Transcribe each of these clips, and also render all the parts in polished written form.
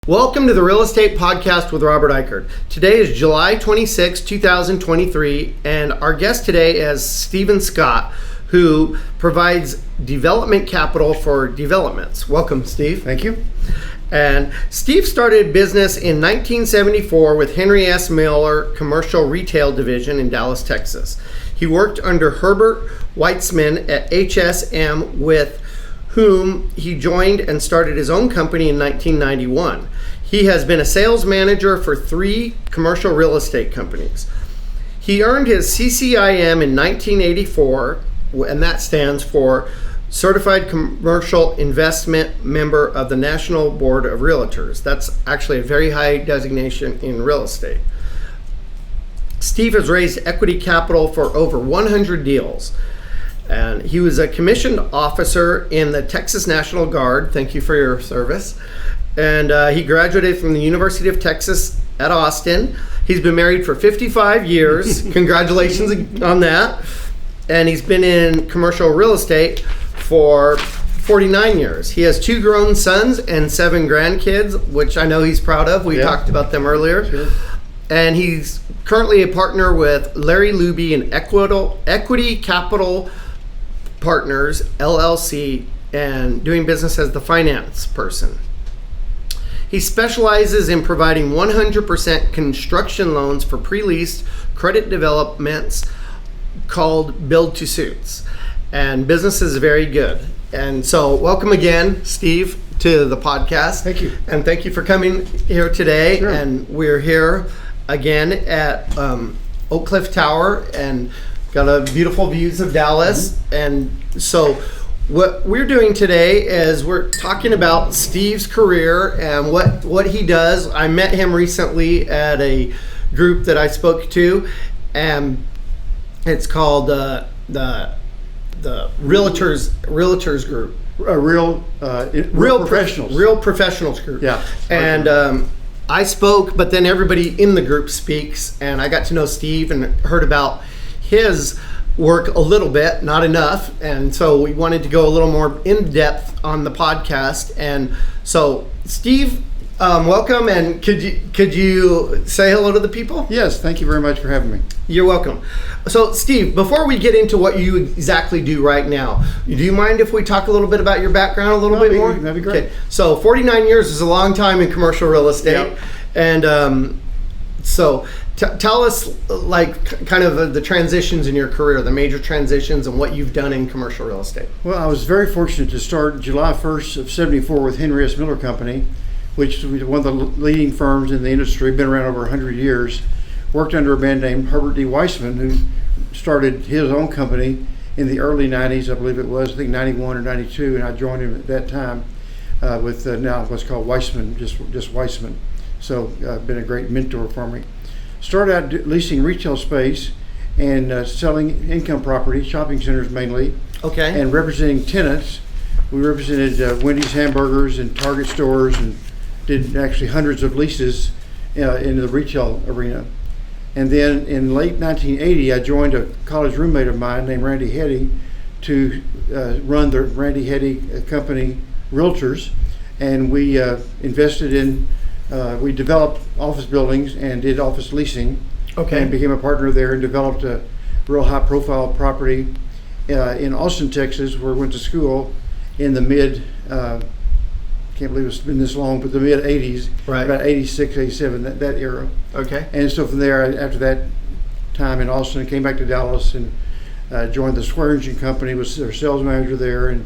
Welcome to the Real Estate Podcast with Robert Ikard. Today is July 26, 2023, and our guest today is Stephen Scott, who provides development capital for developments. Welcome, Steve. Thank you. And Steve started business in 1974 with Henry S. Miller Commercial Retail Division in Dallas, Texas. He worked under Herbert Weitzman at HSM, with whom he joined and started his own company in 1991. He has been a sales manager for 3 commercial real estate companies. He earned his CCIM in 1984, and that stands for Certified Commercial Investment Member of the National Board of Realtors. That's actually a very high designation in real estate. Steve has raised equity capital for over 100 deals. And he was a commissioned officer in the Texas National Guard. Thank you for your service. And he graduated from the University of Texas at Austin. He's been married for 55 years. Congratulations on that. And he's been in commercial real estate for 49 years. He has 2 grown sons and 7 grandkids, which I know he's proud of. We talked about them earlier. Sure. And he's currently a partner with Larry Luby in Equity Capital Partners, LLC, and doing business as the finance person. He specializes in providing 100% construction loans for pre-leased credit developments called build-to-suits. And business is very good. And so welcome again, Steve, to the podcast. Thank you. And thank you for coming here today. Sure. And we're here again at Oak Cliff Tower, and got a beautiful views of Dallas. And so what we're doing today is we're talking about Steve's career and what he does. I met him recently at a group that I spoke to, and it's called the Realtors Group. Real professionals. Real Professionals Group. Yeah. And I spoke, but then everybody in the group speaks, and I got to know Steve and heard about his work a little bit, not enough, and so we wanted to go a little more in depth on the podcast. And so, Steve, welcome, and could you say hello to the people? Yes, thank you very much for having me. You're welcome. So, Steve, before we get into what you exactly do right now, do you mind if we talk a little bit about your background a little bit more? That'd be great. Okay. So, 49 years is a long time in commercial real estate, and so tell us, like, kind of the transitions in your career, the major transitions, and what you've done in commercial real estate. Well, I was very fortunate to start July 1st of 74 with Henry S. Miller Company, which was one of the leading firms in the industry, been around over 100 years. Worked under a man named Herbert D. Weitzman, who started his own company in the early 90s, I believe it was, I think 91 or 92, and I joined him at that time with now what's called Weitzman, just Weitzman. So been a great mentor for me. Started out leasing retail space and selling income property, shopping centers mainly, and representing tenants. We represented Wendy's Hamburgers and Target stores, and did actually hundreds of leases in the retail arena. And then in late 1980, I joined a college roommate of mine named Randy Heddy to run the Randy Heddy company, Realtors, and we invested in we developed office buildings and did office leasing, and became a partner there, and developed a real high-profile property in Austin, Texas, where I went to school in the mid, can't believe it's been this long, but the mid-'80s, right. About 86, 87, that era. Okay. And so from there, after that time in Austin, I came back to Dallas and joined the Swearingen Company, was their sales manager there, and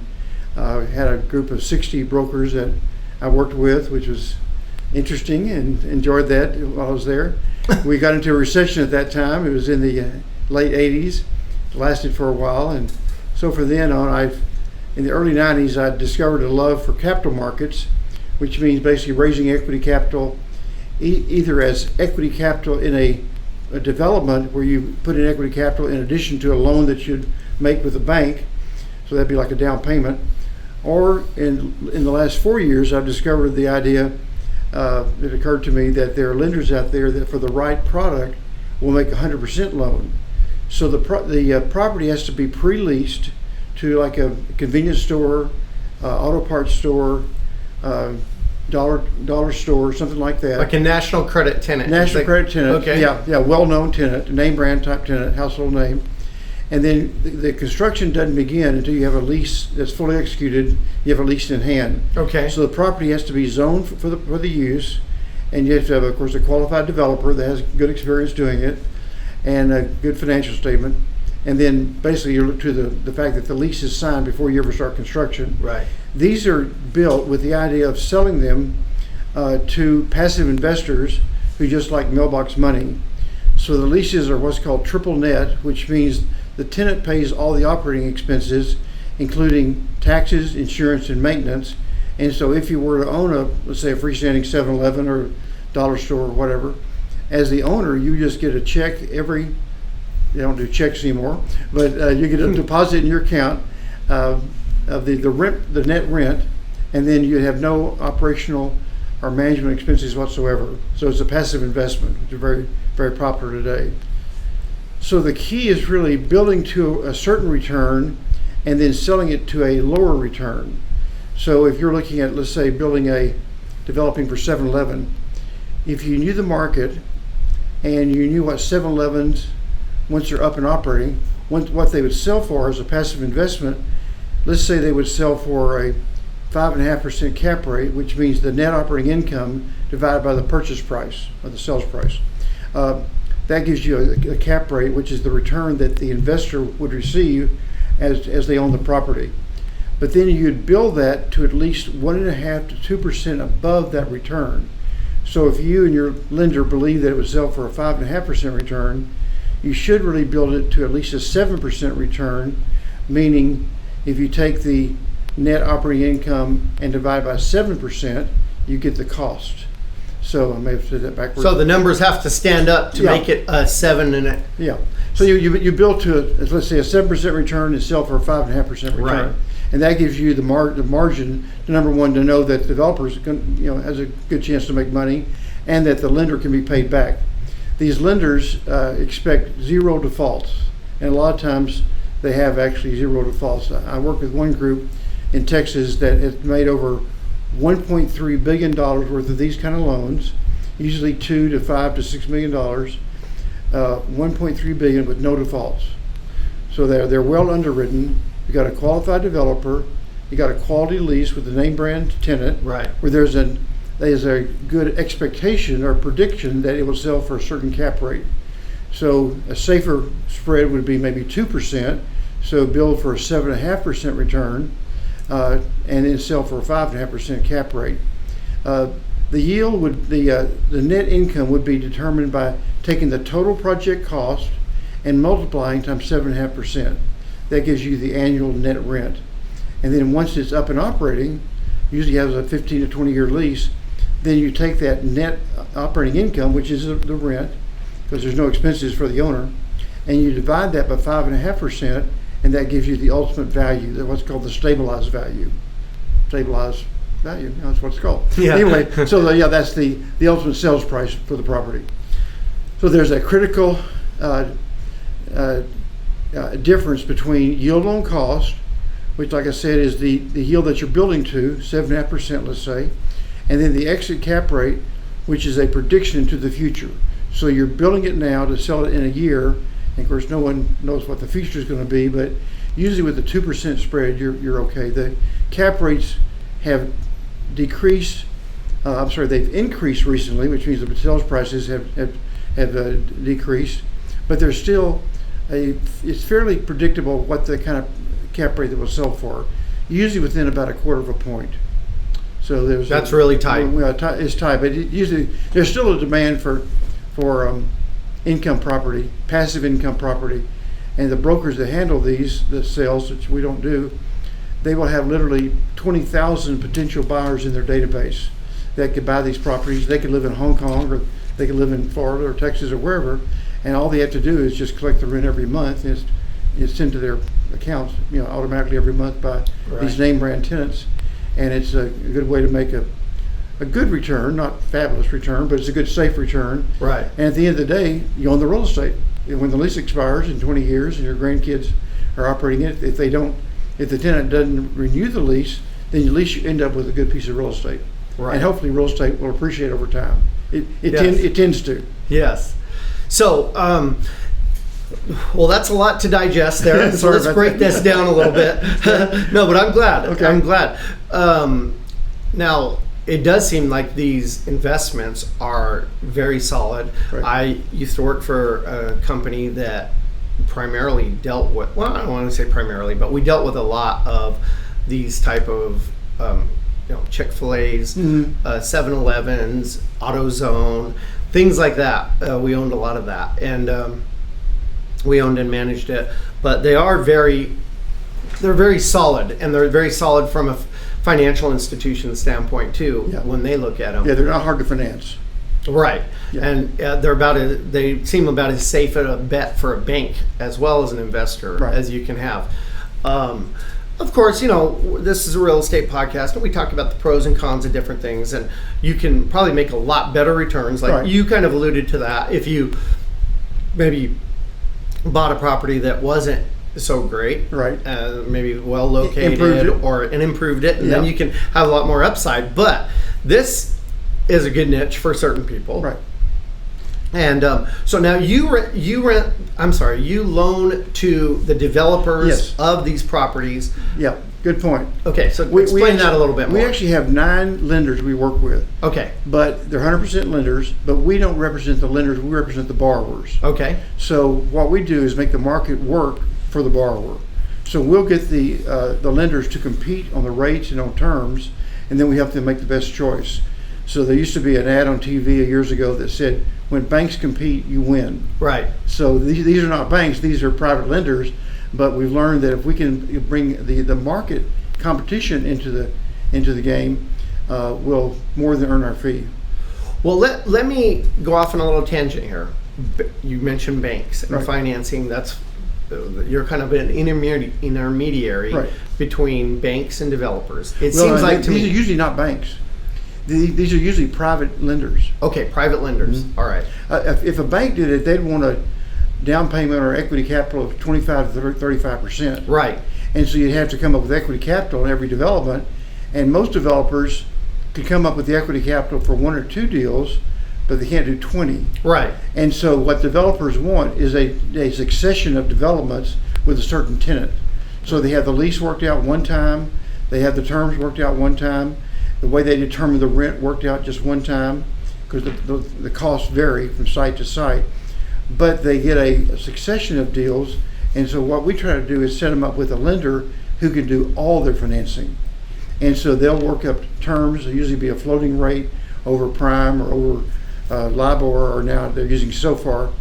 had a group of 60 brokers that I worked with, which was interesting, and enjoyed that while I was there. We got into a recession at that time. It was in the late 80s. It lasted for a while, and so from then on, in the early 90s, I discovered a love for capital markets, which means basically raising equity capital, either as equity capital in a development where you put in equity capital in addition to a loan that you'd make with a bank, so that'd be like a down payment, or in the last 4 years, I've discovered the idea. It occurred to me that there are lenders out there that, for the right product, will make 100% loan. So the property has to be pre-leased to like a convenience store, auto parts store, dollar store, something like that. Like a national credit tenant. National credit tenant. Okay. Yeah, well-known tenant, name brand type tenant, household name. And then the construction doesn't begin until you have a lease that's fully executed. You have a lease in hand. Okay. So the property has to be zoned for the use, and you have to have, of course, a qualified developer that has good experience doing it, and a good financial statement. And then basically you look to the fact that the lease is signed before you ever start construction. Right. These are built with the idea of selling them to passive investors who just like mailbox money. So the leases are what's called triple net, which means the tenant pays all the operating expenses, including taxes, insurance, and maintenance. And so if you were to own let's say a freestanding 7-Eleven or dollar store or whatever, as the owner, you just get a check they don't do checks anymore, but you get a deposit in your account of the net rent, and then you have no operational or management expenses whatsoever. So it's a passive investment, which is very, very popular today. So the key is really building to a certain return and then selling it to a lower return. So if you're looking at, let's say, developing for 7-Eleven, if you knew the market and you knew what 7-Elevens, once they're up and operating, what they would sell for as a passive investment, let's say they would sell for a 5.5% cap rate, which means the net operating income divided by the purchase price or the sales price. That gives you a cap rate, which is the return that the investor would receive as they own the property. But then you'd build that to at least 1.5% to 2% above that return. So if you and your lender believe that it would sell for a 5.5% return, you should really build it to at least a 7% return, meaning if you take the net operating income and divide by 7%, you get the cost. So I may have said that backwards. So the numbers have to stand up to make it a 7 and a... Yeah. So you build to, let's say, a 7% return and sell for a 5.5% return. Right. And that gives you the margin, number one, to know that the developer has a good chance to make money and that the lender can be paid back. These lenders expect zero defaults, and a lot of times they have actually zero defaults. I work with one group in Texas that has made over $1.3 billion worth of these kind of loans, usually $2 to $5 to $6 million, 1.3 billion with no defaults. So they're well underwritten. You got a qualified developer, you got a quality lease with a name brand tenant, right, where there's a good expectation or prediction that it will sell for a certain cap rate. So a safer spread would be maybe 2%, so build for a 7.5% return, and then sell for a 5.5% cap rate. The yield the net income would be determined by taking the total project cost and multiplying times 7.5%. That gives you the annual net rent. And then once it's up and operating, usually has a 15 to 20 year lease, then you take that net operating income, which is the rent, because there's no expenses for the owner, and you divide that by 5.5%, and that gives you the ultimate value, what's called the stabilized value. Stabilized value, that's what it's called. Yeah. Anyway, so that's the ultimate sales price for the property. So there's a critical difference between yield on cost, which, like I said, is the yield that you're building to, 7.5%, let's say, and then the exit cap rate, which is a prediction into the future. So you're building it now to sell it in a year, and of course no one knows what the future is going to be, but usually with the 2% spread, you're okay. The cap rates have decreased, they've increased recently, which means the sales prices have decreased, but there's still it's fairly predictable what the kind of cap rate that will sell for, usually within about 1/4 point. So that's really tight. It's tight, but usually there's still a demand for income property, passive income property, and the brokers that handle the sales, which we don't do, they will have literally 20,000 potential buyers in their database that could buy these properties. They could live in Hong Kong, or they could live in Florida or Texas or wherever, and all they have to do is just collect the rent every month. And it's sent to their accounts, automatically every month by these name brand tenants, and it's a good way to make a good return, not fabulous return, but it's a good safe return. Right. And at the end of the day, you own the real estate. And when the lease expires in 20 years and your grandkids are operating it, if the tenant doesn't renew the lease, then at least you end up with a good piece of real estate. Right. And hopefully real estate will appreciate over time. It tends to. Yes. So, well, that's a lot to digest there. So let's break this down a little bit. No, but I'm glad. Okay. I'm glad. Now, it does seem like these investments are very solid. Right. I used to work for a company that primarily dealt with, well, I don't want to say primarily, but we dealt with a lot of these type of Chick-fil-A's, 7-Elevens, AutoZone, things like that. We owned a lot of that, and we owned and managed it. But they're very solid, and they're very solid from a financial institution standpoint too. Yeah. When they look at them, Yeah, they're not hard to finance. right? Yeah. And they seem about as safe a bet for a bank as well as an investor Right. as you can have. Of course, this is a real estate podcast, and we talk about the pros and cons of different things, and you can probably make a lot better returns. Like Right. you kind of alluded to that. If you maybe bought a property that wasn't so great, Right. Maybe well located, Improved it. improved it, and then Yeah. you can have a lot more upside. But this is a good niche for certain people, Right. And so now you loan to the developers Yes. of these properties. Yeah, good point. Okay, so explain that a little bit more. We actually have 9 lenders we work with, Okay. but they're 100% lenders, but we don't represent the lenders, we represent the borrowers. Okay. So what we do is make the market work for the borrower. So we'll get the lenders to compete on the rates and on terms, and then we help them make the best choice. So there used to be an ad on TV years ago that said, when banks compete, you win. Right. So these are not banks, these are private lenders, but we've learned that if we can bring the market competition into the game, we'll more than earn our fee. Well, let me go off on a little tangent here. You mentioned banks and Right. financing. You're kind of an intermediary Right. between banks and developers. It seems like to these me. are usually not banks. These are usually private lenders. Okay, private lenders. Mm-hmm. All right. If a bank did it, they'd want a down payment or equity capital of 25 to 35%. Right. And so you'd have to come up with equity capital in every development. And most developers could come up with the equity capital for 1 or 2 deals, but they can't do 20. Right. And so what developers want is a succession of developments with a certain tenant. So they have the lease worked out one time, they have the terms worked out one time, the way they determine the rent worked out just one time, because the costs vary from site to site. But they get a succession of deals, and so what we try to do is set them up with a lender who can do all their financing. And so they'll work up terms, it'll usually be a floating rate over prime or over LIBOR, or now they're using SOFR.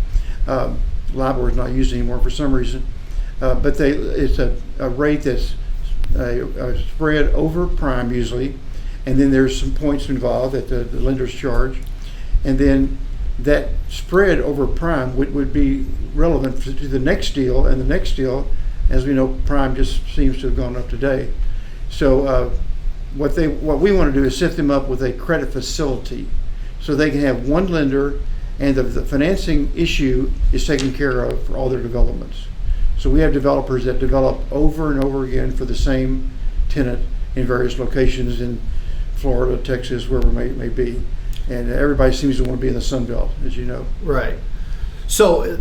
LIBOR is not used anymore for some reason, but it's a rate that's a spread over prime usually, and then there's some points involved that the lenders charge, and then that spread over prime would be relevant to the next deal, and the next deal, as we know, prime just seems to have gone up today. So what we want to do is set them up with a credit facility, so they can have one lender, and the financing issue is taken care of for all their developments. So we have developers that develop over and over again for the same tenant in various locations in Florida, Texas, wherever it may be. And everybody seems to want to be in the Sun Belt, as you know. Right. So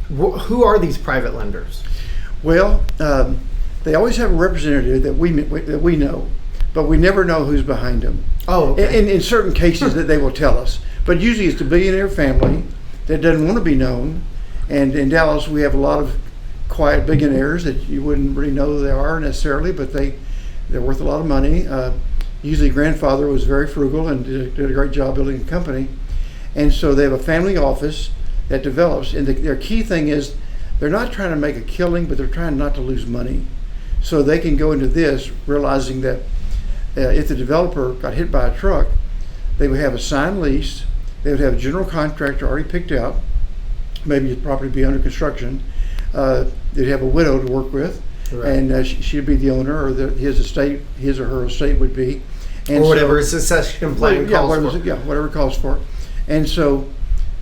who are these private lenders? Well, they always have a representative that we know, but we never know who's behind them. Oh, okay. In certain cases that they will tell us. But usually it's the billionaire family that doesn't want to be known. And in Dallas, we have a lot of quiet billionaires that you wouldn't really know who they are necessarily, but they're worth a lot of money. Usually grandfather was very frugal and did a great job building a company. And so they have a family office that develops. And their key thing is they're not trying to make a killing, but they're trying not to lose money. So they can go into this realizing that if the developer got hit by a truck, they would have a signed lease, they would have a general contractor already picked out, maybe the property would be under construction, they'd have a widow to work with, right. And she'd be the owner, or his or her estate would be. And or whatever succession plan calls for. Yeah, whatever it calls for. And so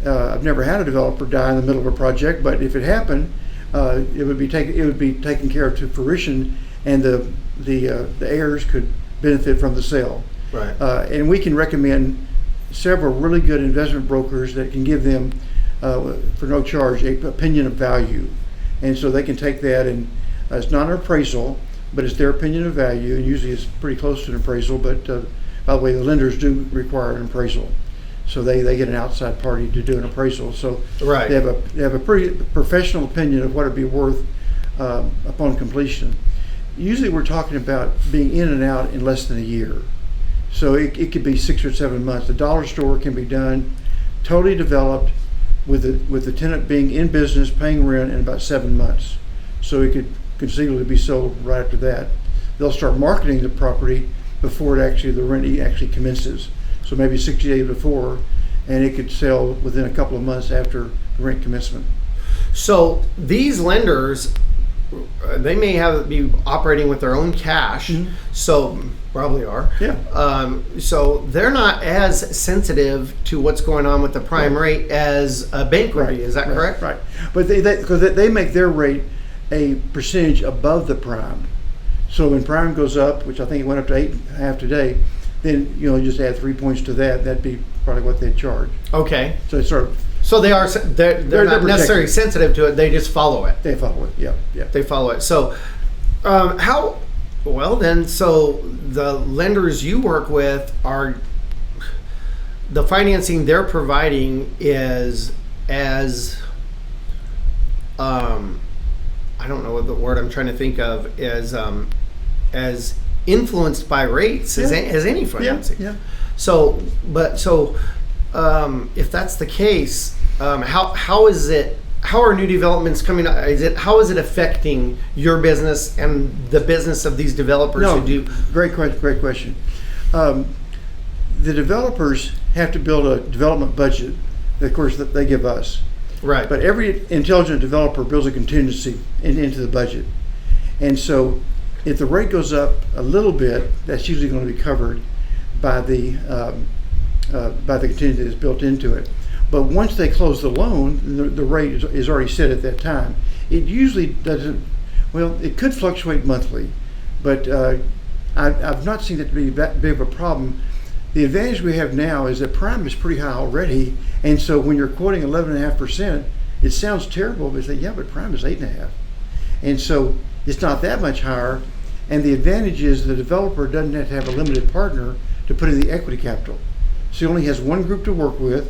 I've never had a developer die in the middle of a project, but if it happened, it would be taken care of to fruition, and the heirs could benefit from the sale. Right. And we can recommend several really good investment brokers that can give them, for no charge, a opinion of value. And so they can take that, and it's not an appraisal, but it's their opinion of value, and usually it's pretty close to an appraisal. But by the way, the lenders do require an appraisal, so they get an outside party to do an appraisal. So Right. they have a pretty professional opinion of what it'd be worth upon completion. Usually we're talking about being in and out in less than a year. So it could be 6 or 7 months. The dollar store can be done, totally developed, with the tenant being in business, paying rent in about 7 months. So it could conceivably be sold right after that. They'll start marketing the property before the rent actually commences. So maybe 60 days before, and it could sell within a couple of months after the rent commencement. So these lenders, they may be operating with their own cash, so probably are. Yeah. So they're not as sensitive to what's going on with the prime rate as a bank would be. Is that correct? Right. But because they make their rate a percentage above the prime. So when prime goes up, which I think it went up to 8.5 today, then just add 3 points to that. That'd be probably what they'd charge. Okay. So it's sort of. So they're not necessarily sensitive to it. They just follow it. They follow it. Yeah. They follow it. So so the lenders you work with are, the financing they're providing is as I don't know what the word I'm trying to think of is as influenced by rates as any financing. Yeah. So if that's the case, how is it? How are new developments coming up? How is it affecting your business and the business of these developers who do? Great question. The developers have to build a development budget, of course, that they give us. Right. But every intelligent developer builds a contingency into the budget. And so if the rate goes up a little bit, that's usually going to be covered by the contingency that's built into it. But once they close the loan, the rate is already set at that time. It usually doesn't, it could fluctuate monthly, but I've not seen it to be that big of a problem. The advantage we have now is that prime is pretty high already, and so when you're quoting 11.5%, it sounds terrible, but but prime is 8.5%. And so it's not that much higher, and the advantage is the developer doesn't have to have a limited partner to put in the equity capital. So he only has one group to work with,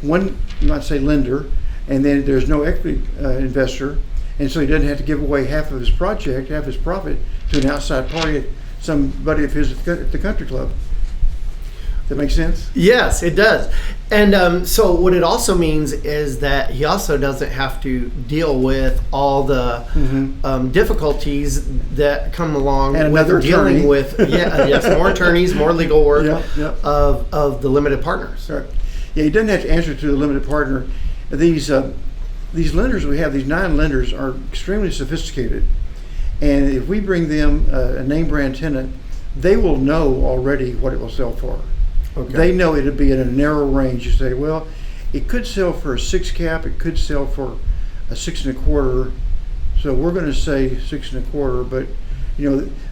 one, not say lender, and then there's no equity investor, and so he doesn't have to give away half of his project, half his profit, to an outside party, somebody of his at the country club. That makes sense? Yes, it does. And so what it also means is that he also doesn't have to deal with all the difficulties that come along with dealing with more attorneys, more legal work of the limited partners. Right. Yeah, he doesn't have to answer to the limited partner. These lenders we have, these 9 lenders, are extremely sophisticated. And if we bring them a name brand tenant, they will know already what it will sell for. Okay. They know it'll be in a narrow range. You say, well, it could sell for a 6 cap, it could sell for a 6 1/4. So we're going to say 6 1/4, but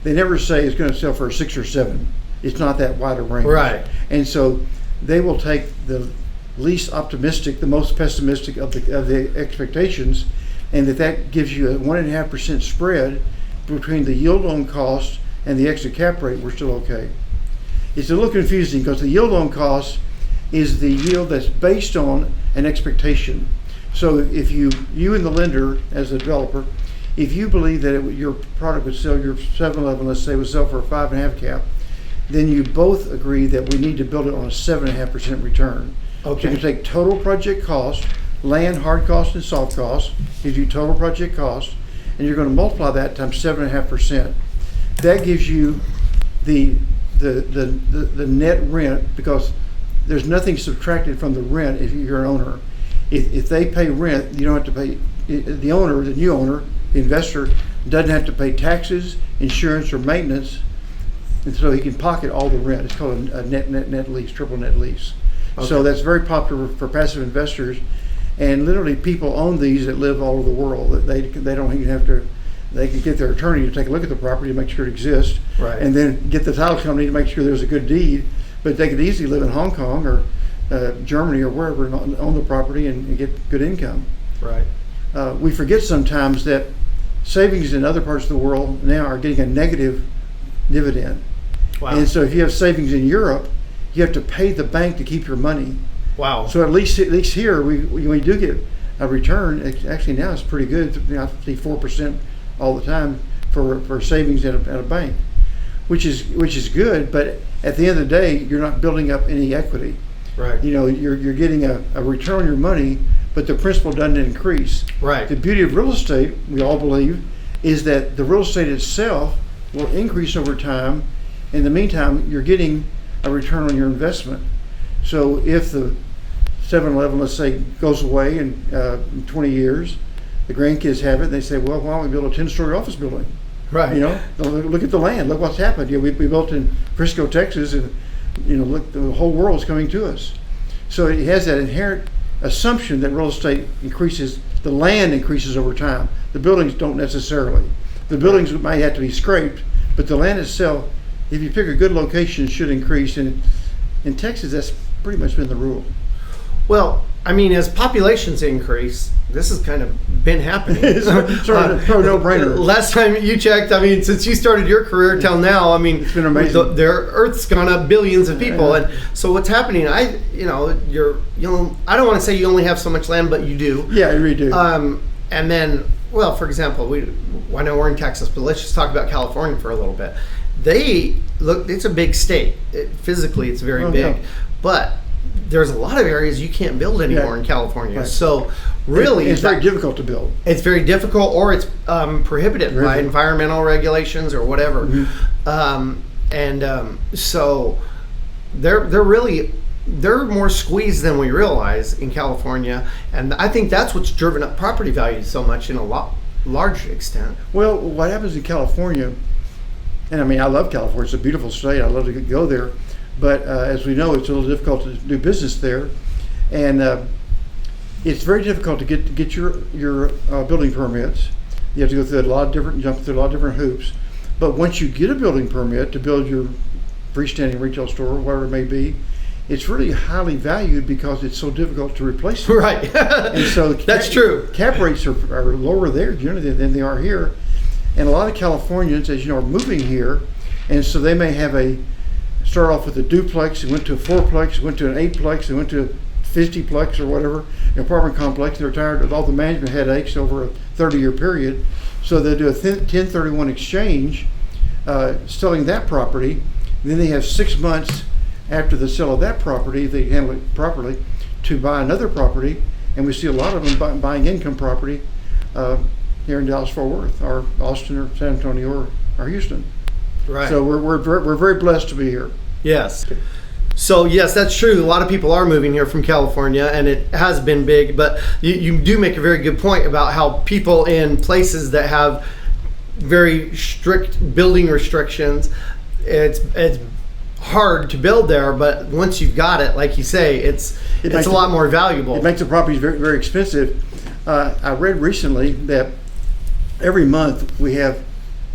they never say it's going to sell for a 6 or 7. It's not that wide a range. Right. And so they will take the least optimistic, the most pessimistic of the expectations, and that gives you a 1.5% spread between the yield on cost and the exit cap rate. We're still okay. It's a little confusing because the yield on cost is the yield that's based on an expectation. So if you and the lender as a developer, if you believe that your product would sell, your 7-Eleven, let's say, would sell for a 5.5 cap, then you both agree that we need to build it on a 7.5% return. Okay. So you can take total project cost, land, hard cost, and soft cost, gives you total project cost, and you're going to multiply that times 7.5%. That gives you the net rent, because there's nothing subtracted from the rent if you're an owner. If they pay rent, you don't have to pay. The owner, the new owner, the investor, doesn't have to pay taxes, insurance, or maintenance, and so he can pocket all the rent. It's called a net lease, triple net lease. Okay. So that's very popular for passive investors, and literally people own these that live all over the world. They don't even have to they could get their attorney to take a look at the property to make sure it exists, Right. and then get the title company to make sure there's a good deed. But they could easily live in Hong Kong or Germany or wherever and own the property and get good income. Right. We forget sometimes that savings in other parts of the world now are getting a negative dividend. Wow. And so if you have savings in Europe, you have to pay the bank to keep your money. Wow. So at least here, we do get a return. Actually now it's pretty good. I see 4% all the time for savings at a bank, which is good. But at the end of the day, you're not building up any equity. Right. You know, you're getting a return on your money, but the principal doesn't increase. Right. The beauty of real estate, we all believe, is that the real estate itself will increase over time. In the meantime, you're getting a return on your investment. So if the 7-Eleven, let's say, goes away in 20 years, the grandkids have it, they say, well, why don't we build a 10-story office building? Right. You know, look at the land, look what's happened. You know, we built in Frisco, Texas, and you know, look, the whole world's coming to us. So it has that inherent assumption that real estate increases, the land increases over time. The buildings don't necessarily. The buildings might have to be scraped, but the land itself, if you pick a good location, should increase. And in Texas, that's pretty much been the rule. Well, I mean, as populations increase, this has kind of been happening. It's sort of a no-brainer. Last time you checked, I mean, since you started your career till now, I mean, it's been amazing. The Earth's gone up billions of people, Yeah. and so what's happening? I don't want to say you only have so much land, but you do. Yeah, you really do. And then, well, for example, I know we're in Texas, but let's just talk about California for a little bit. It's a big state. Physically, it's very big, yeah. but there's a lot of areas you can't build anymore in California. Right. So really, it's very difficult to build. It's very difficult, or it's prohibited by environmental regulations or whatever. Mm-hmm. So they're more squeezed than we realize in California, and I think that's what's driven up property values so much in a large extent. Well, what happens in California, and I mean, I love California. It's a beautiful state. I love to go there. But as we know, it's a little difficult to do business there. And it's very difficult to get your building permits. You have to go through jump through a lot of different hoops. But once you get a building permit to build your freestanding retail store, whatever it may be, it's really highly valued because it's so difficult to replace it. Right. And so that's true. Cap rates are lower there generally than they are here. And a lot of Californians, as you know, are moving here, and so they may have start off with a duplex, and went to a fourplex, went to an eightplex, and went to a 50plex or whatever, an apartment complex. They're tired of all the management headaches over a 30-year period. So they do a 1031 exchange, selling that property. Then they have 6 months after the sale of that property, if they handle it properly, to buy another property. And we see a lot of them buying income property here in Dallas-Fort Worth, or Austin, or San Antonio, or Houston. Right. So we're very blessed to be here. Yes. So yes, that's true. A lot of people are moving here from California, and it has been big. But you do make a very good point about how people in places that have very strict building restrictions, it's hard to build there. But once you've got it, like you say, it's a lot more valuable. It makes the properties very, very expensive. I read recently that every month we have,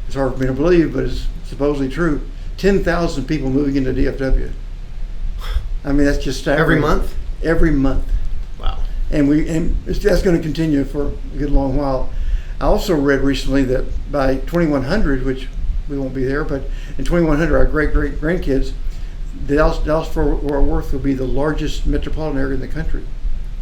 it's hard for me to believe, but it's supposedly true, 10,000 people moving into DFW. I mean, that's just staggering. Every month? Every month. Wow. And that's going to continue for a good long while. I also read recently that by 2100, which we won't be there, but in 2100, our great-grandkids, Dallas-Fort Worth will be the largest metropolitan area in the country.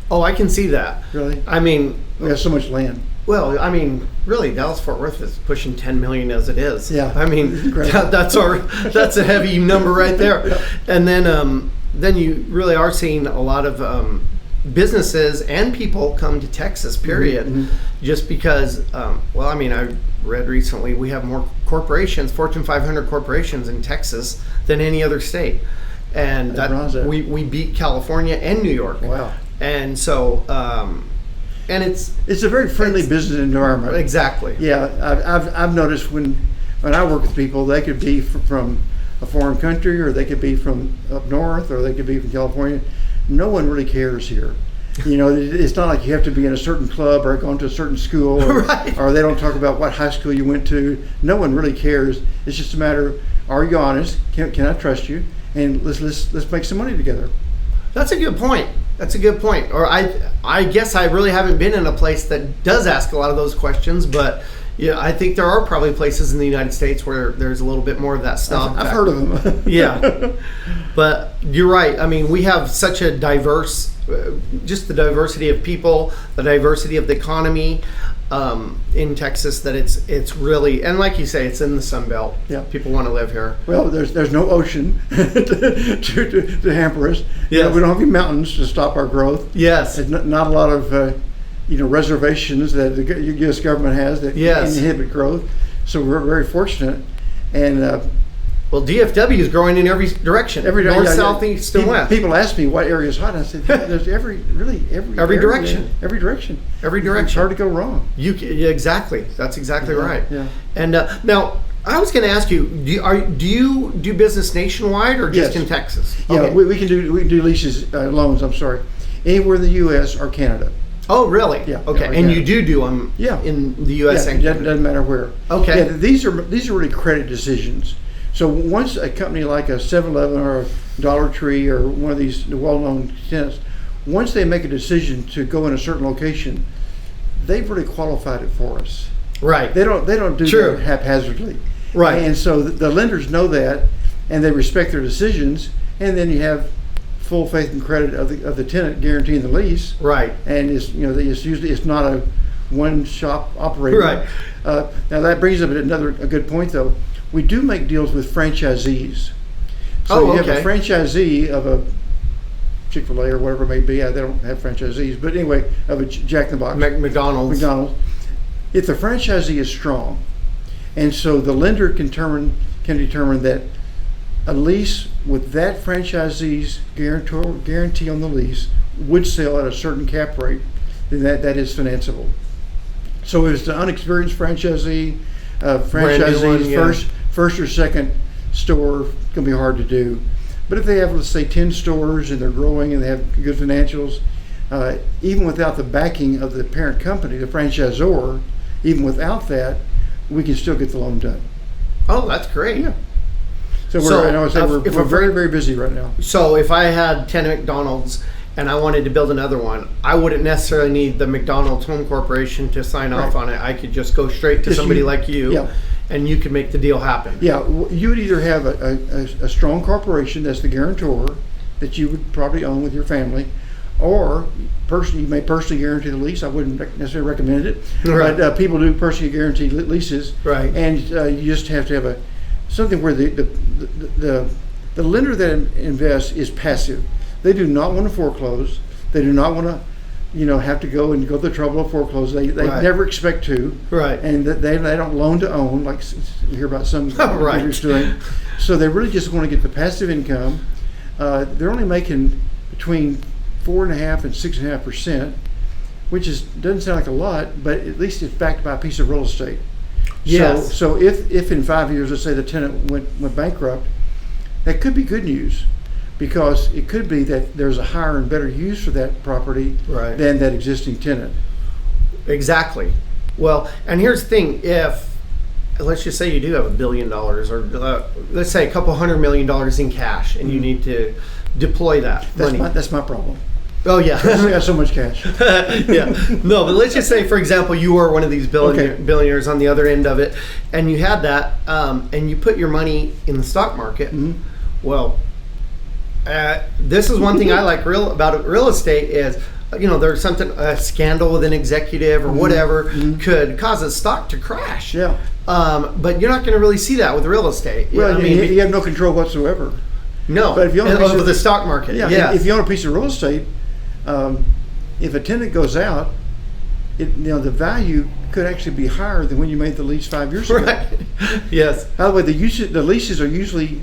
Oh, I can see that. Really? I mean, we have so much land. Well, I mean, really, Dallas-Fort Worth is pushing 10 million as it is. Yeah. I mean, that's a heavy number right there. Yeah. And then you really are seeing a lot of businesses and people come to Texas, period, just because, well, I mean, I read recently we have more corporations, Fortune 500 corporations in Texas than any other state. And we beat California and New York. Wow. And so, and it's a very friendly business environment. Exactly. Yeah, I've noticed when I work with people, they could be from a foreign country, or they could be from up north, or they could be from California. No one really cares here. You know, it's not like you have to be in a certain club or going to a certain school, or, Right. or they don't talk about what high school you went to. No one really cares. It's just a matter of, are you honest? Can I trust you? And let's make some money together. That's a good point. That's a good point. Or I guess I really haven't been in a place that does ask a lot of those questions, but yeah, I think there are probably places in the United States where there's a little bit more of that stuff. I've heard of them. Yeah, but you're right. I mean, we have such a diverse, just the diversity of people, the diversity of the economy in Texas, that it's really, and like you say, it's in the Sun Belt. Yeah, people want to live here. Well, there's no ocean to hamper us. Yeah, we don't have any mountains to stop our growth. Yes, there's not a lot of reservations that the U.S. government has that inhibit growth. So we're very fortunate. And well, DFW is growing in every direction, north, south, east, and west. People ask me what area is hot. I said, there's every direction. Every direction. It's hard to go wrong. Exactly. That's exactly right. Yeah. And now, I was going to ask you, do you do business nationwide or just in Texas? Yeah, okay. we can do leases, loans. I'm sorry, anywhere in the U.S. or Canada. Oh, really? Yeah. Okay, and you do them in the U.S. and Canada? Doesn't matter where. Okay. Yeah, these are really credit decisions. So once a company like a 7-Eleven or a Dollar Tree or one of these well-known tenants, once they make a decision to go in a certain location, they've really qualified it for us. Right. They don't do that haphazardly. Right. And so the lenders know that, and they respect their decisions, and then you have full faith and credit of the tenant guaranteeing the lease. Right. And it's not a one shop operator. Right. Now that brings up a good point though. We do make deals with franchisees. So you have a franchisee of a Chick-fil-A or whatever it may be. They don't have franchisees, but anyway, of a Jack in the Box, McDonald's. If the franchisee is strong, and so the lender can determine that a lease with that franchisee's guarantee on the lease would sell at a certain cap rate, then that is financeable. So if it's an unexperienced franchisee's first or second store, it's going to be hard to do. But if they have, let's say, 10 stores and they're growing and they have good financials, even without the backing of the parent company, the franchisor, even without that, we can still get the loan done. Oh, that's great. Yeah. So we're very, very busy right now. So if I had 10 McDonald's and I wanted to build another one, I wouldn't necessarily need the McDonald's Home Corporation to sign off on it. I could just go straight to somebody like you, and you could make the deal happen. Yeah, you would either have a strong corporation that's the guarantor that you would probably own with your family, or you may personally guarantee the lease. I wouldn't necessarily recommend it, but people do personally guarantee leases. Right. And you just have to have something where the lender that invests is passive. They do not want to foreclose. They do not want to, have to go the trouble of foreclose. They never expect to. Right. And they don't loan to own like you hear about some lenders doing. So they really just want to get the passive income. They're only making between 4.5% and 6.5%, which doesn't sound like a lot, but at least it's backed by a piece of real estate. Yes. So if in 5 years, let's say the tenant went bankrupt, that could be good news, because it could be that there's a higher and better use for that property than that existing tenant. Exactly. Well, and here's the thing: if let's just say you do have $1 billion, or let's say a couple $100 million in cash, and you need to deploy that money. That's my problem. Oh yeah, I got so much cash. Yeah, no, but let's just say, for example, you were one of these billionaires on the other end of it, and you had that, and you put your money in the stock market. Mm-hmm. Well, this is one thing I like about real estate is, there's a scandal with an executive or whatever could cause a stock to crash. Yeah. But you're not going to really see that with real estate. Well, you have no control whatsoever. No, but if you own over the stock market. Yeah. If you own a piece of real estate, if a tenant goes out, the value could actually be higher than when you made the lease 5 years ago. Right. Yes. By the way, the leases are usually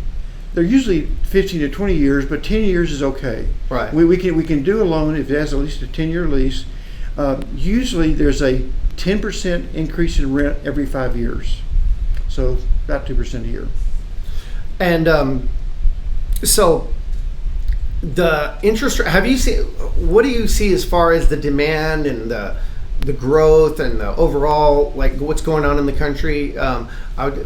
15 to 20 years, but 10 years is okay. Right. We can do a loan if it has at least a 10-year lease. Usually there's a 10% increase in rent every 5 years, so about 2% a year. And so the interest rate, have you seen, what do you see as far as the demand and the growth and the overall, like what's going on in the country? I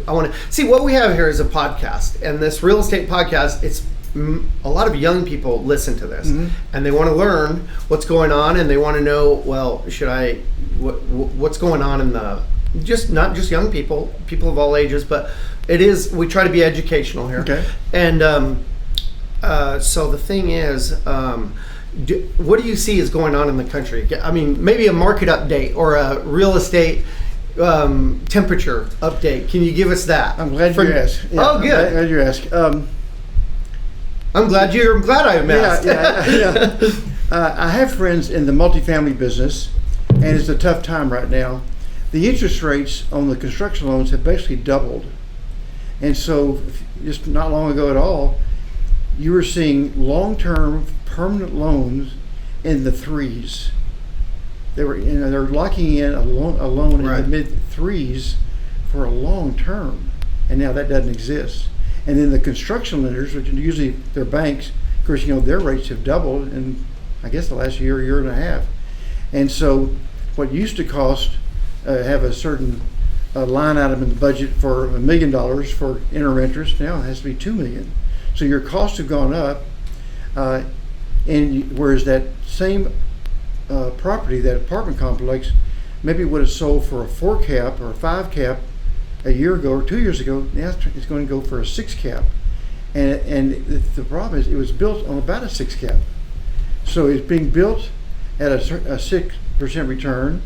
want to see what we have here is a podcast, and this real estate podcast, it's a lot of young people listen to this, and they want to learn what's going on, and they want to know, well, what's going on in the, not just young people of all ages, but we try to be educational here. Okay. And so the thing is, what do you see is going on in the country? I mean, maybe a market update or a real estate temperature update. Can you give us that? I'm glad you asked. Yeah, oh, good. I'm glad you asked. I'm glad I asked. Yeah. I have friends in the multifamily business, and it's a tough time right now. The interest rates on the construction loans have basically doubled. And so just not long ago at all, you were seeing long-term permanent loans in the threes. They're locking in a loan Right. in the mid threes for a long term, and now that doesn't exist. And then the construction lenders, which are usually they're banks, of course, their rates have doubled in, I guess, the last year and a half. And so what used to cost have a certain line item in the budget for $1 million for interim interest, now it has to be $2 million. So your costs have gone up, and whereas that same property, that apartment complex, maybe would have sold for a 4 cap or a 5 cap a year ago or 2 years ago, now it's going to go for a 6 cap. And the problem is it was built on about a 6 cap. So it's being built at a 6% return,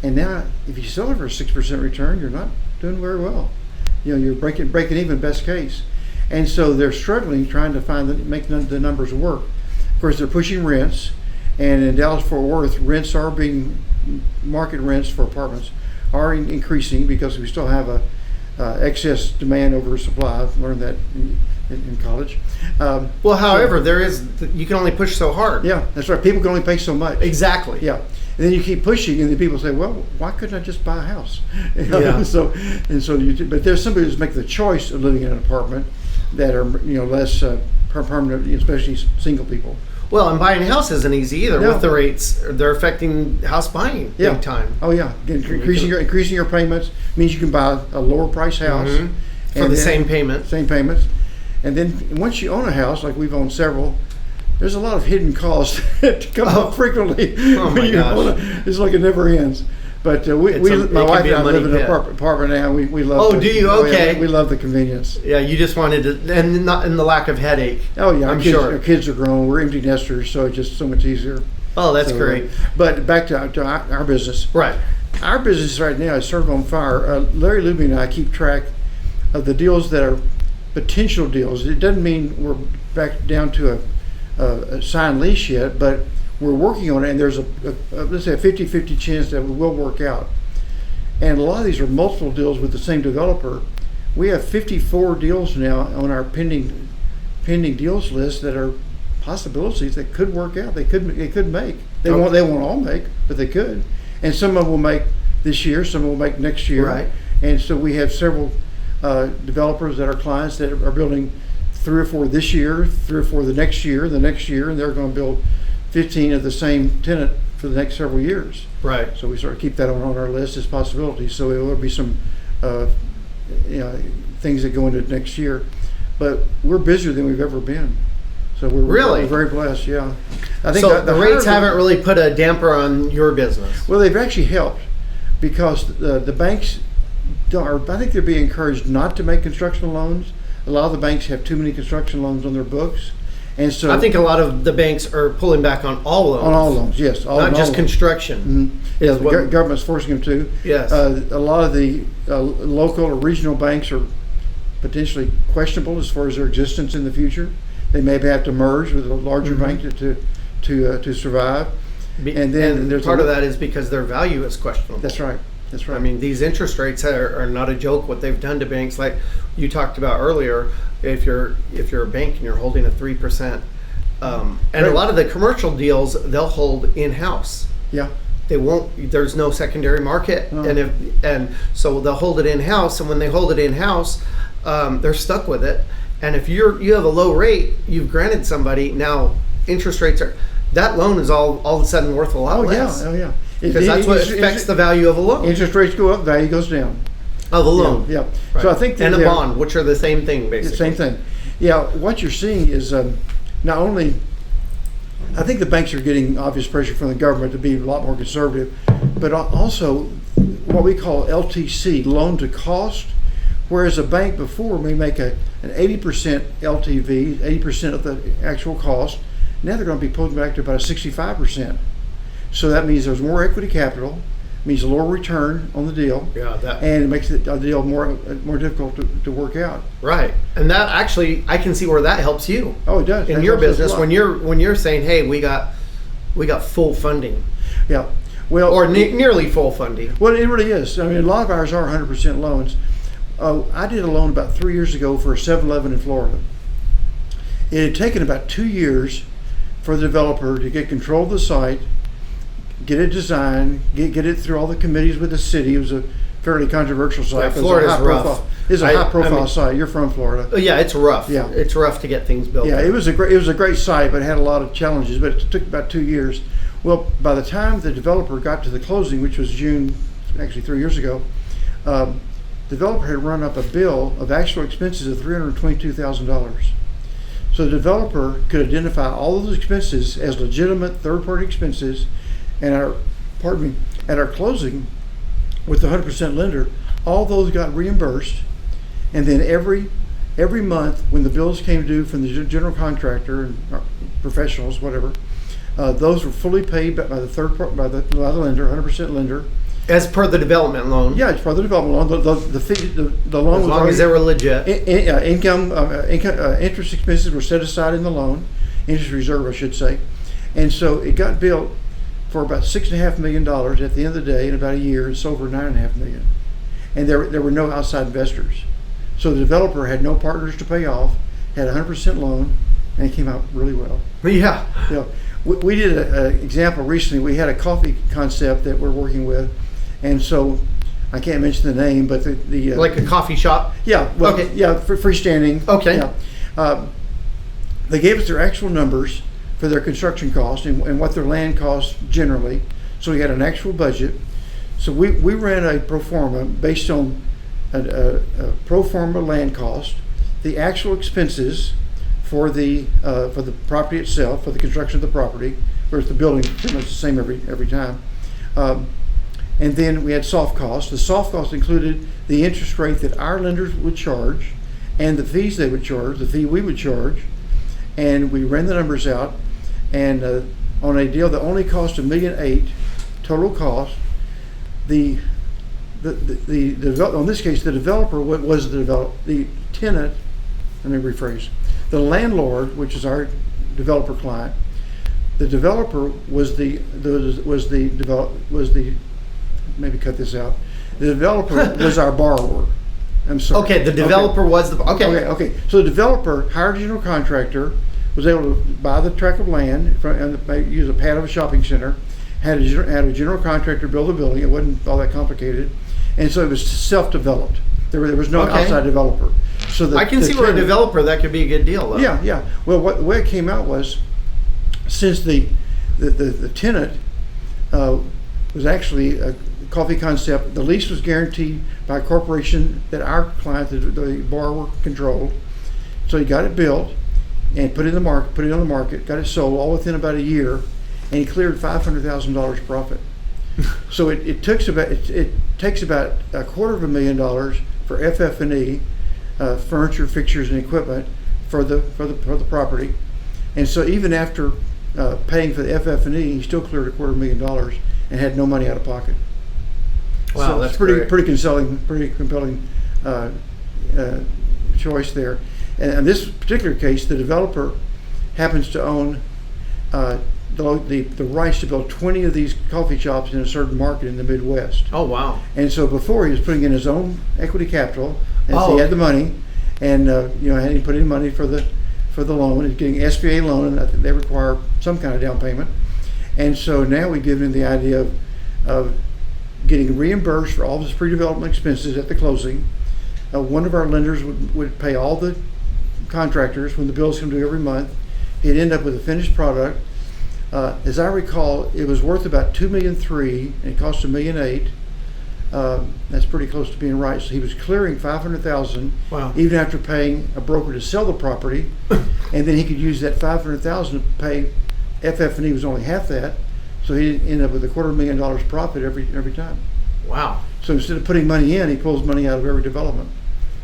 and now if you sell it for a 6% return, you're not doing very well. You're breaking even best case. And so they're struggling trying to make the numbers work. Of course, they're pushing rents, and in Dallas-Fort Worth, market rents for apartments are increasing because we still have a excess demand over supply. I've learned that in college. Well, however, you can only push so hard. Yeah, that's right. People can only pay so much. Exactly. Yeah. And then you keep pushing, and then people say, "Well, why couldn't I just buy a house?" Yeah. But there's somebody who's making the choice of living in an apartment that are less permanent, especially single people. Well, and buying a house isn't easy either. No. With the rates, they're affecting house buying big time. Oh yeah, increasing your payments means you can buy a lower price house for the same payment. Same payments, and then once you own a house, like we've owned several, there's a lot of hidden costs to come up frequently. Oh my gosh! It's like it never ends. But my wife and I live in an apartment now. We love. Oh, do you? Okay. We love the convenience. Yeah, you just wanted to, and not in the lack of headache. Oh yeah, I'm sure. Our kids are grown. We're empty nesters, so it's just so much easier. Oh, that's great. But back to our business. Right. Our business right now is sort of on fire. Larry Luby and I keep track of the deals that are potential deals. It doesn't mean we're back down to a signed lease yet, but we're working on it, and there's let's say a 50-50 chance that it will work out. And a lot of these are multiple deals with the same developer. We have 54 deals now on our pending deals list that are possibilities that could work out. They could make. They won't all make, but they could. And some of them will make this year, some will make next year. Right. And so we have several developers that are clients that are building 3 or 4 this year, 3 or 4 the next year, and they're going to build 15 of the same tenant for the next several years. Right. So we sort of keep that on our list as possibilities. So there will be some things that go into next year. But we're busier than we've ever been. So we're very blessed, yeah. I think so the rates haven't really put a damper on your business? Well, they've actually helped because the banks I think they're being encouraged not to make construction loans. A lot of the banks have too many construction loans on their books. And so I think a lot of the banks are pulling back on all loans. On all loans, yes. Not just construction. Mm-hmm. Yeah, the government's forcing them to. Yes. A lot of the local or regional banks are potentially questionable as far as their existence in the future. They may have to merge with a larger bank to survive. And then there's part of that is because their value is questionable. That's right. That's right. I mean, these interest rates are not a joke. What they've done to banks, like you talked about earlier, if you're a bank and you're holding a 3%, and a lot of the commercial deals they'll hold in house. Yeah. They won't. There's no secondary market, and so they'll hold it in house. And when they hold it in house, they're stuck with it. And if you have a low rate, you've granted somebody now. interest rates are, that loan is all of a sudden worth a lot less. Yeah. Because that's what affects the value of a loan. Interest rates go up, value goes down. Of a loan. Yeah. Right. So I think and a bond, which are the same thing, basically. Same thing. Yeah. What you're seeing is not only, I think the banks are getting obvious pressure from the government to be a lot more conservative, but also what we call LTC, loan to cost, whereas a bank before may make an 80% LTV, 80% of the actual cost. Now they're going to be pulling back to about a 65%. So that means there's more equity capital, means a lower return on the deal, and it makes the deal more difficult to work out. Right, and that actually, I can see where that helps you. Oh, it does. In your business, when you're saying, hey, we got full funding. Yeah, well, or nearly full funding. Well, it really is. I mean, a lot of ours are 100% loans. I did a loan about 3 years ago for a 7-Eleven in Florida. It had taken about 2 years for the developer to get control of the site, get it designed, get it through all the committees with the city. It was a fairly controversial site. Yeah, Florida's rough. It's a high-profile site. You're from Florida. Yeah, it's rough. Yeah, it's rough to get things built. Yeah, it was a great site, but it had a lot of challenges. But it took about 2 years. Well, by the time the developer got to the closing, which was June, actually 3 years ago, the developer had run up a bill of actual expenses of $322,000. So the developer could identify all of those expenses as legitimate third-party expenses, and at our closing with the 100% lender, all those got reimbursed, and then every month when the bills came due from the general contractor and professionals, whatever, those were fully paid by the lender, 100% lender. As per the development loan. Yeah, it's part of the development loan. The loan as long as they were legit. Interest expenses were set aside in the loan, interest reserve, I should say, and so it got built for about $6.5 million at the end of the day. In about a year, it sold for $9.5 million, and there were no outside investors. So the developer had no partners to pay off, had a 100% loan, and it came out really well. Yeah. You know, we did an example recently. We had a coffee concept that we're working with. And so, I can't mention the name, but the like a coffee shop. Yeah. Well, okay. Yeah, for freestanding. Okay. Yeah. They gave us their actual numbers for their construction cost and what their land costs generally. So we had an actual budget. So we ran a pro forma based on a pro forma land cost, the actual expenses for the property itself, for the construction of the property, whereas the building pretty much the same every time. And then we had soft costs. The soft costs included the interest rate that our lenders would charge and the fees they would charge, the fee we would charge. And we ran the numbers out, and on a deal that only cost $1.8 million total cost, on this case, the developer was the tenant, let me rephrase, the landlord, which is our developer client, the developer maybe cut this out. The developer was our borrower. I'm sorry. Okay, the developer was the Okay. So the developer hired a general contractor, was able to buy the tract of land and use a pad of a shopping center, had a general contractor build a building. It wasn't all that complicated, and so it was self-developed. There was no outside developer. So I can see where a developer that could be a good deal, though. Yeah. Well, the way it came out was, since the tenant was actually a coffee concept, the lease was guaranteed by a corporation that our client, the borrower, controlled. So he got it built and put it on the market, got it sold all within about a year, and he cleared $500,000 profit. So it takes about $250,000 for FF&E, furniture, fixtures, and equipment for the property, and so even after paying for the FF&E, he still cleared $250,000 and had no money out of pocket. Wow, so that's pretty compelling choice there. And in this particular case, the developer happens to own the rights to build 20 of these coffee shops in a certain market in the Midwest. Oh, wow. And so before, he was putting in his own equity capital, and he had the money, and hadn't put in money for the loan. He's getting SBA loan, and I think they require some kind of down payment. And so now we've given him the idea of getting reimbursed for all of his pre-development expenses at the closing. One of our lenders would pay all the contractors when the bills come due every month. He'd end up with a finished product. As I recall, it was worth about $2.3 million, and it cost $1.8 million. That's pretty close to being right. So he was clearing $500,000, Wow. even after paying a broker to sell the property, and then he could use that $500,000 to pay FF&E was only half that, so he ended up with $250,000 profit every time. Wow. So instead of putting money in, he pulls money out of every development.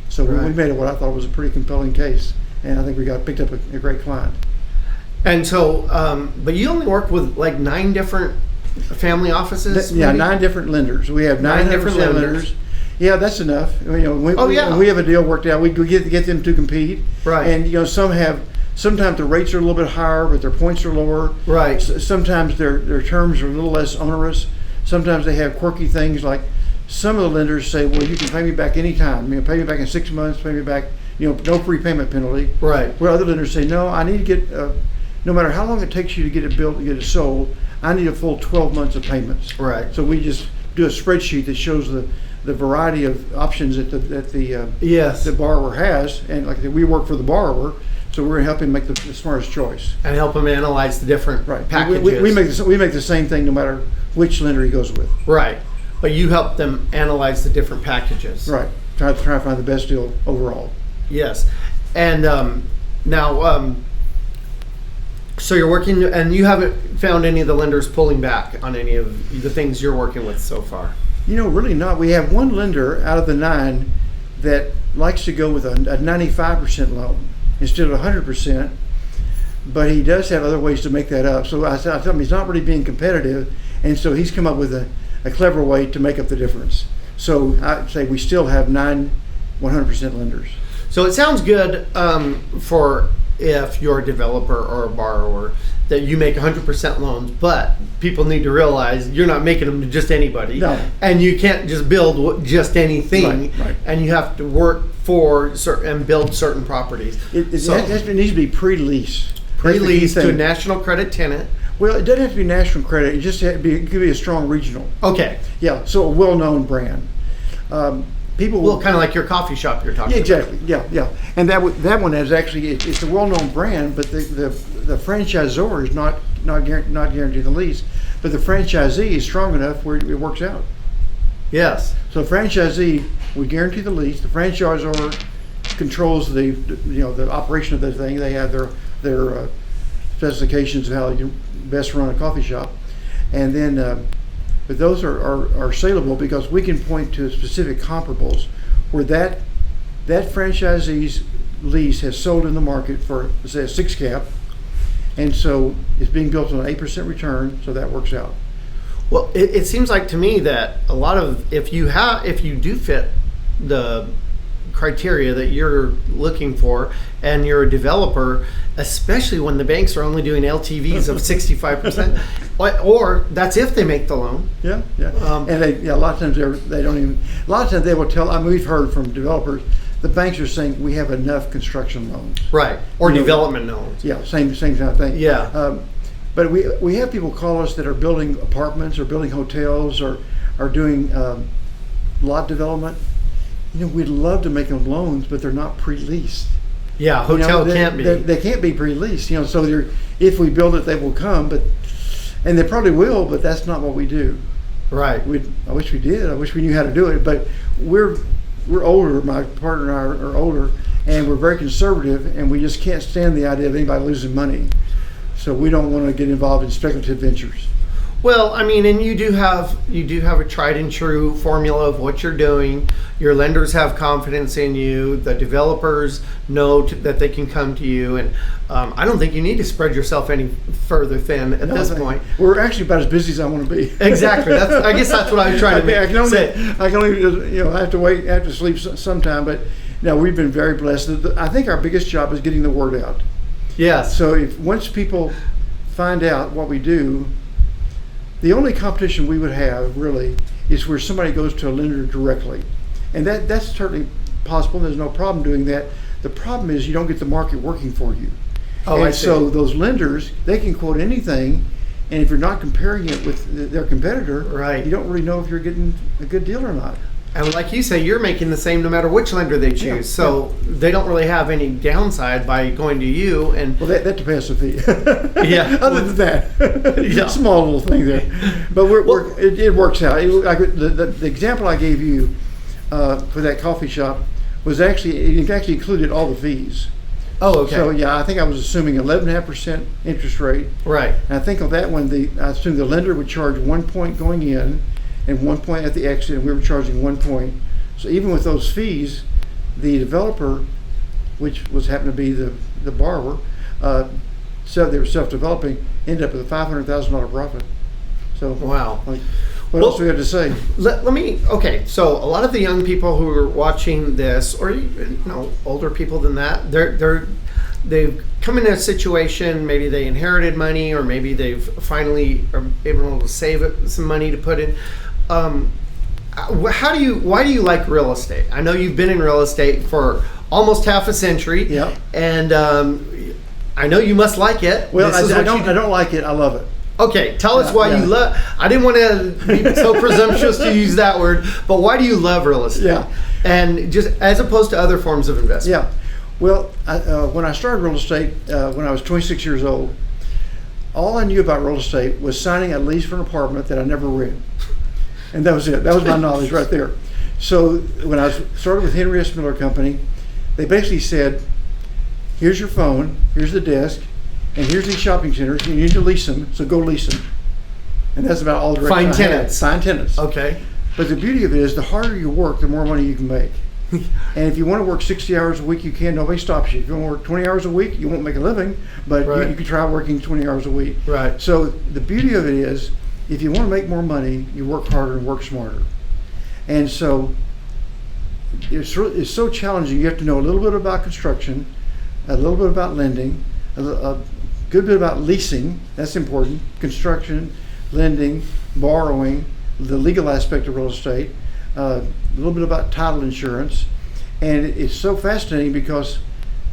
So we made it what I thought was a pretty compelling case, and I think we picked up a great client. And so, but you only work with like 9 different family offices? Yeah, maybe? 9 different lenders. We have 9 different lenders. Yeah, that's enough. When we have a deal worked out, we get them to compete. Right. And sometimes the rates are a little bit higher, but their points are lower. Right. Sometimes their terms are a little less onerous. Sometimes they have quirky things like some of the lenders say, well, you can pay me back anytime. Pay me back in 6 months, pay me back, no prepayment penalty. Right. Where other lenders say, no, I need to get, no matter how long it takes you to get it built, to get it sold, I need a full 12 months of payments. Right. So we just do a spreadsheet that shows the variety of options that the borrower has, and like I said, we work for the borrower, so we're going to help him make the smartest choice. And help him analyze the different packages. We make the same thing no matter which lender he goes with. Right. But you help them analyze the different packages. Right. Try to find the best deal overall. Yes. And now, so you're working, and you haven't found any of the lenders pulling back on any of the things you're working with so far? Really not. We have one lender out of the 9 that likes to go with a 95% loan instead of 100%, but he does have other ways to make that up. So I tell him he's not really being competitive, and so he's come up with a clever way to make up the difference. So I'd say we still have 9 100% lenders. So it sounds good for if you're a developer or a borrower that you make 100% loans, but people need to realize you're not making them to just anybody. No. And you can't just build just anything. Right. And you have to work for and build certain properties. It needs to be pre-leased. Pre-leased to a national credit tenant. Well, it doesn't have to be national credit. It could be a strong regional. Okay. Yeah, so a well-known brand. People will kind of like your coffee shop you're talking exactly. About. Yeah. And that one is actually it's a well-known brand, but the franchisor is not guaranteed the lease, but the franchisee is strong enough where it works out. Yes. So the franchisee would guarantee the lease. The franchisor controls the operation of the thing. They have their specifications of how you best run a coffee shop, and then. But those are saleable because we can point to specific comparables where that franchisee's lease has sold in the market for, let's say, a 6 cap, and so it's being built on an 8% return, so that works out. Well, it seems like to me that a lot of if you do fit the criteria that you're looking for and you're a developer, especially when the banks are only doing LTVs of 65%, or that's if they make the loan. Yeah. And a lot of times they don't even. A lot of times they will tell. We've heard from developers, the banks are saying we have enough construction loans. Right. Or development loans. Yeah. Same kind of thing. Yeah. But we have people call us that are building apartments or building hotels or are doing lot development. We'd love to make them loans, but they're not pre-leased. Yeah, hotel can't be. They can't be pre-leased. So if we build it, they will come, and they probably will, but that's not what we do. Right. I wish we did. I wish we knew how to do it, but we're older. My partner and I are older, and we're very conservative, and we just can't stand the idea of anybody losing money. So we don't want to get involved in speculative ventures. Well, I mean, and you do have a tried and true formula of what you're doing. Your lenders have confidence in you. The developers know that they can come to you, and I don't think you need to spread yourself any further thin at this point. We're actually about as busy as I want to be. Exactly. I guess that's what I was trying to say. I can only I have to sleep sometime, but we've been very blessed. I think our biggest job is getting the word out. Yes. So once people find out what we do. The only competition we would have, really, is where somebody goes to a lender directly. And that's certainly possible. There's no problem doing that. The problem is you don't get the market working for you. Oh, I see. So those lenders, they can quote anything, and if you're not comparing it with their competitor, right, you don't really know if you're getting a good deal or not. And like you say, you're making the same no matter which lender they choose. Yeah, so they don't really have any downside by going to you. And Well, that depends on the fee. Yeah. Other than that, Yeah. small little thing there. But it works out. The example I gave you for that coffee shop was it actually included all the fees. oh, okay, So yeah, I think I was assuming 11.5% interest rate. right, And I think on that one, I assumed the lender would charge 1 point going in and 1 point at the exit, and we were charging 1 point. So even with those fees, the developer, which happened to be the borrower, said they were self-developing, ended up with a $500,000 profit. So wow. like, what else do we have to say? Okay, so a lot of the young people who are watching this, or older people than that, they've come in a situation, maybe they inherited money, or maybe they've finally are able to save some money to put in. Why do you like real estate? I know you've been in real estate for almost half a century. Yeah. And I know you must like it. Well, I don't like it. I love it. Okay, tell us why you love. I didn't want to be so presumptuous to use that word, but why do you love real estate? Yeah. And just as opposed to other forms of investment. Yeah. Well, when I started real estate, when I was 26 years old, all I knew about real estate was signing a lease for an apartment that I never read. And that was it. That was my knowledge right there. So when I started with Henry S. Miller Company, they basically said, here's your phone, here's the desk, and here's these shopping centers. You need to lease them, so go lease them. And that's about all the direction Find I had. tenants. Find tenants. Okay. But the beauty of it is the harder you work, the more money you can make. And if you want to work 60 hours a week, you can. Nobody stops you. If you want to work 20 hours a week, you won't make a living, but Right. you can try working 20 hours a week. Right. So the beauty of it is, if you want to make more money, you work harder and work smarter. And so it's so challenging. You have to know a little bit about construction, a little bit about lending, a good bit about leasing. That's important. Construction, lending, borrowing, the legal aspect of real estate, a little bit about title insurance. And it's so fascinating because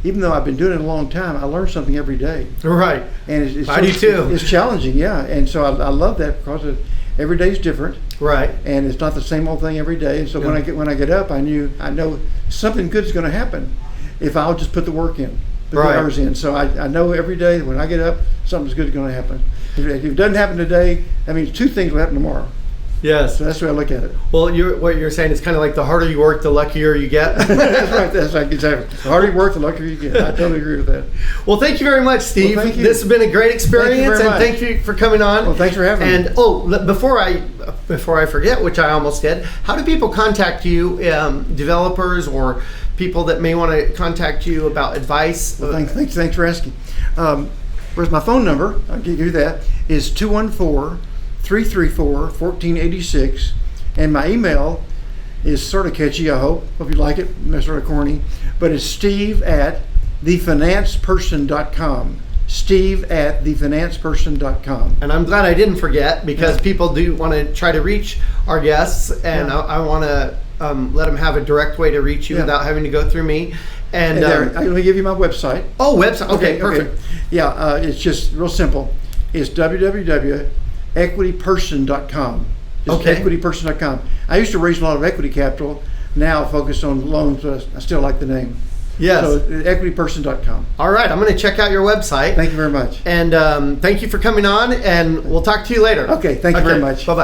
even though I've been doing it a long time, I learn something every day. Right. And it's I do too. It's challenging, yeah. And so I love that because every day is different. Right. And it's not the same old thing every day. And so Yeah. when I get up, I know something good is going to happen if I'll just put the work in, put Right. the hours in. So I know every day when I get up, something's good is going to happen. If it doesn't happen today, that means two things will happen tomorrow. Yes. So that's the way I look at it. Well, what you're saying is kind of like the harder you work, the luckier you get. That's right, exactly. The harder you work, the luckier you get. I totally agree with that. Well, thank you very much, Steve. Well, thank you. This has been a great experience, very and much. thank you for coming on. Well, thanks for having me. And before I forget, which I almost did, how do people contact you, developers people that may want to contact you about advice? Well, thanks for asking. Where's my phone number? I'll give you that. Is 214-334-1486, and my email is sort of catchy. I hope you like it. It's sort of corny, but it's steve@thefinanceperson.com. steve@thefinanceperson.com. And I'm glad I didn't forget, because people do want to try to reach our guests, and I want to let them have a direct way to reach you without having to go through me. And let me give you my website. Oh, website. Okay, perfect. Yeah, it's just real simple. It's www.equityperson.com. Just Okay. equityperson.com. I used to raise a lot of equity capital. Now focus on loans, but I still like the name. Yes. So equityperson.com. All right, I'm going to check out your website. Thank you very much. And thank you for coming on, and we'll talk to you later. Okay, thank you very much. Bye-bye.